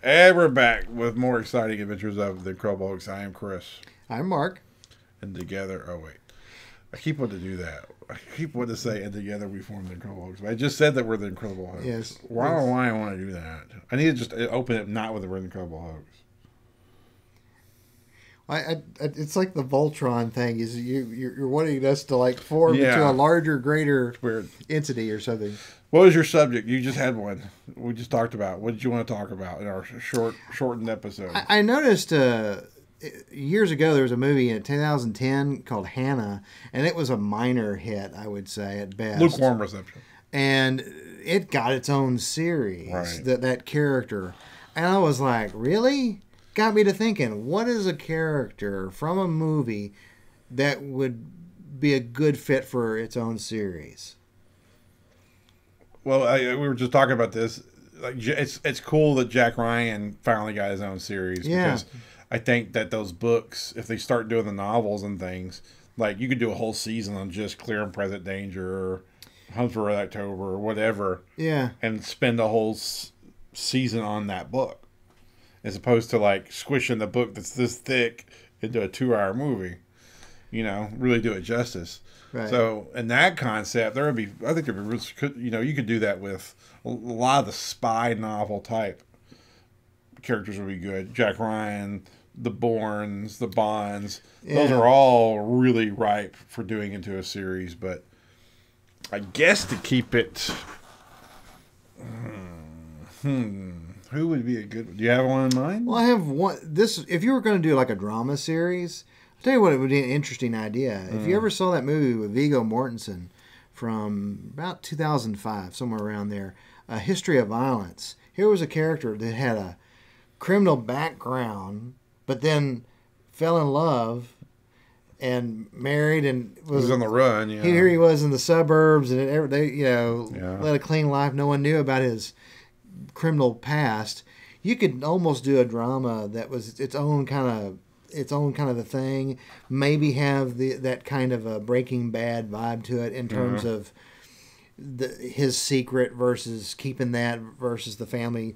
And we're back with more exciting adventures of the Incredible Hokes. I am Chris. I'm Mark. And together, oh wait. I keep wanting to do that. I keep wanting to say, and together we form the Incredible Hokes. But I just said that we're the Incredible Hokes. Yes. Why do I want to do that? I need to just open it not with the word Incredible Hokes. It's like the Voltron thing. Is you're wanting us to like form into a larger, greater entity or something. What was your subject? You just had one. We just talked about. What did you want to talk about in our shortened episode? I noticed years ago there was a movie in 2010 called Hannah, and it was a minor hit, I would say at best. Lukewarm reception. And it got its own series. Right. That character, and I was like, really? Got me to thinking, what is a character from a movie that would be a good fit for its own series? Well, we were just talking about this. Like, it's cool that Jack Ryan finally got his own series. Yeah. Because I think that those books, if they start doing the novels and things, like you could do a whole season on just Clear and Present Danger or Hunt for Red October or whatever. Yeah. And spend a whole season on that book. As opposed to like squishing the book that's this thick into a 2-hour movie. You know, really do it justice. Right. So, in that concept, I think there'd be, you could do that with a lot of the spy novel type characters would be good. Jack Ryan, the Bournes, the Bonds, those are all really ripe for doing into a series. But I guess to keep it, who would be a good one? Do you have one in mind? Well, I have one. If you were going to do like a drama series, I'll tell you what, it would be an interesting idea. If you ever saw that movie with Viggo Mortensen from about 2005, somewhere around there, A History of Violence. Here was a character that had a criminal background, but then fell in love and married and was on the run. Yeah. Here he was in the suburbs, and led a clean life. No one knew about his criminal past. You could almost do a drama that was its own kind of a thing. Maybe have that kind of a Breaking Bad vibe to it in terms of his secret versus keeping that versus the family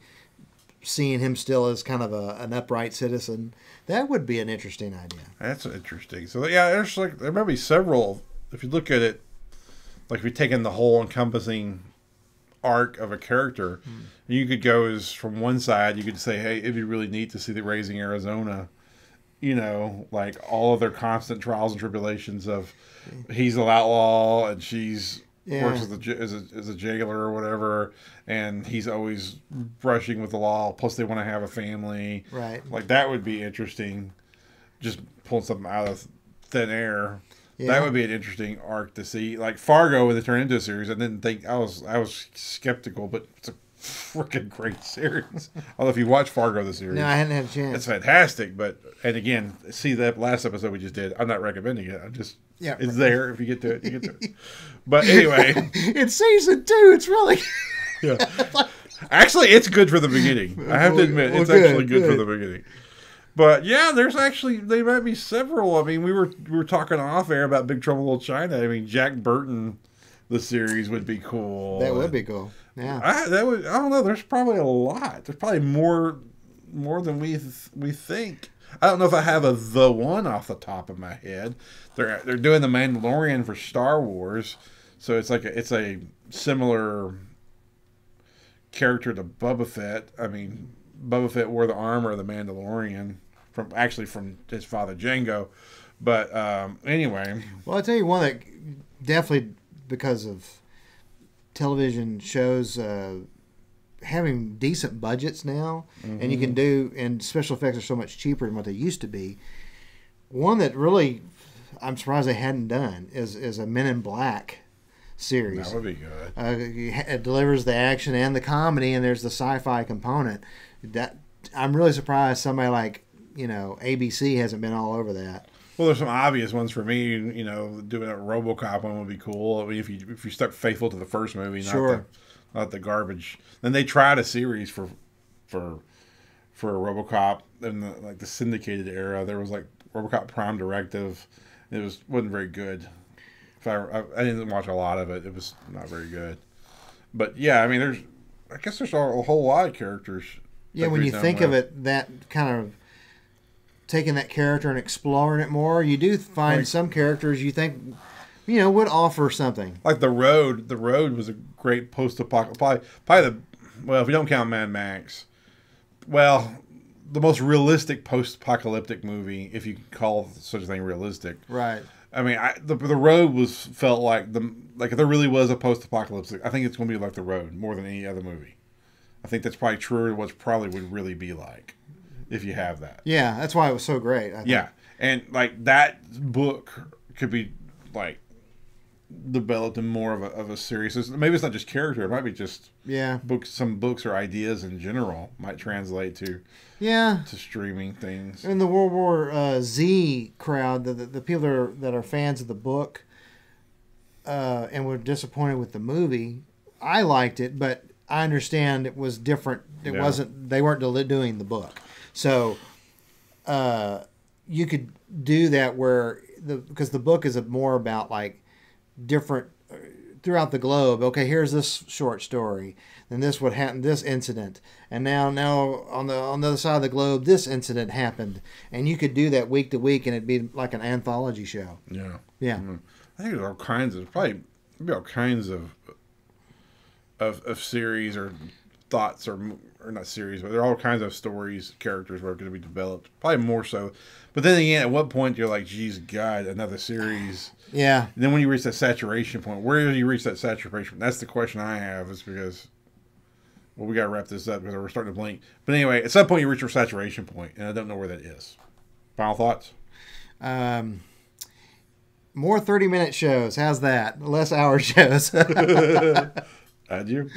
seeing him still as kind of an upright citizen. That would be an interesting idea. That's interesting. So yeah, there might be several. If you look at it, like if you're taking the whole encompassing arc of a character, you could go as from one side. You could say, hey, it'd be really neat to see the Raising Arizona. You know, like all of their constant trials and tribulations of he's an outlaw and she's works as a jailer or whatever, and he's always brushing with the law. Plus, they want to have a family. Right. Like that would be interesting. Just pulling something out of thin air. Yeah. That would be an interesting arc to see. Like Fargo, when they turned into a series, I didn't think I was skeptical, but it's a freaking great series. I don't know if you watched Fargo the series. No, I hadn't had a chance. It's fantastic, and again, see that last episode we just did. I'm not recommending it. I'm just it's there. If you get to it, you get to it. But anyway, it's season 2. It's really actually it's good for the beginning. I have to admit, it's actually good for the beginning. But yeah, there might be several. I mean, we were talking off air about Big Trouble in Little China. I mean, Jack Burton, the series would be cool. That would be cool. Yeah, I don't know. There's probably a lot. There's probably more than we think. I don't know if I have the one off the top of my head. They're doing the Mandalorian for Star Wars, so it's a similar character to Boba Fett. I mean, Boba Fett wore the armor of the Mandalorian from his father Jango. But anyway, well, I'll tell you one that definitely, because of television shows having decent budgets now, and you can do, and special effects are so much cheaper than what they used to be. One that really I'm surprised they hadn't done is a Men in Black series. That would be good. It delivers the action and the comedy, and there's the sci-fi component. That I'm really surprised somebody like ABC hasn't been all over that. Well, there's some obvious ones for me. Doing a RoboCop one would be cool. I mean, if you stuck faithful to the first movie, not the garbage. Then they tried a series for RoboCop in the syndicated era. There was like RoboCop Prime Directive. It wasn't very good. I didn't watch a lot of it. It was not very good. But yeah, I mean, I guess there's a whole lot of characters Yeah, when you think of it, that kind of taking that character and exploring it more, you do find some characters you think, would offer something. Like The Road. The Road was a great post-apocalyptic. Probably if you don't count Mad Max, the most realistic post-apocalyptic movie, if you can call such a thing realistic. Right. I mean, the Road felt like if there really was a post-apocalyptic, I think it's going to be like The Road more than any other movie. I think that's probably true. What probably would really be like if you have that. Yeah, that's why it was so great. I think. Yeah, and like that book could be like developed in more of a series. Maybe it's not just character. It might be just books. Some books or ideas in general might translate to streaming things. And the World War Z crowd, the people that are fans of the book, and were disappointed with the movie. I liked it, but I understand it was different. It wasn't. They weren't doing the book, so you could do that because the book is more about like different throughout the globe. Okay, here's this short story, and this would happen, this incident, and now on the other side of the globe, this incident happened, and you could do that week to week, and it'd be like an anthology show. Yeah, yeah. Mm-hmm. I think there's all kinds of series or thoughts or not series, but there are all kinds of stories, characters where are going to be developed. Probably more so. But then again, at what point you're like, geez, God, another series. Yeah. And then when you reach that saturation point, where do you reach that saturation point? That's the question I have, is because, we got to wrap this up because we're starting to blink. But anyway, at some point you reach your saturation point, and I don't know where that is. Final thoughts? More 30-minute shows. How's that? Less hour shows. Adieu.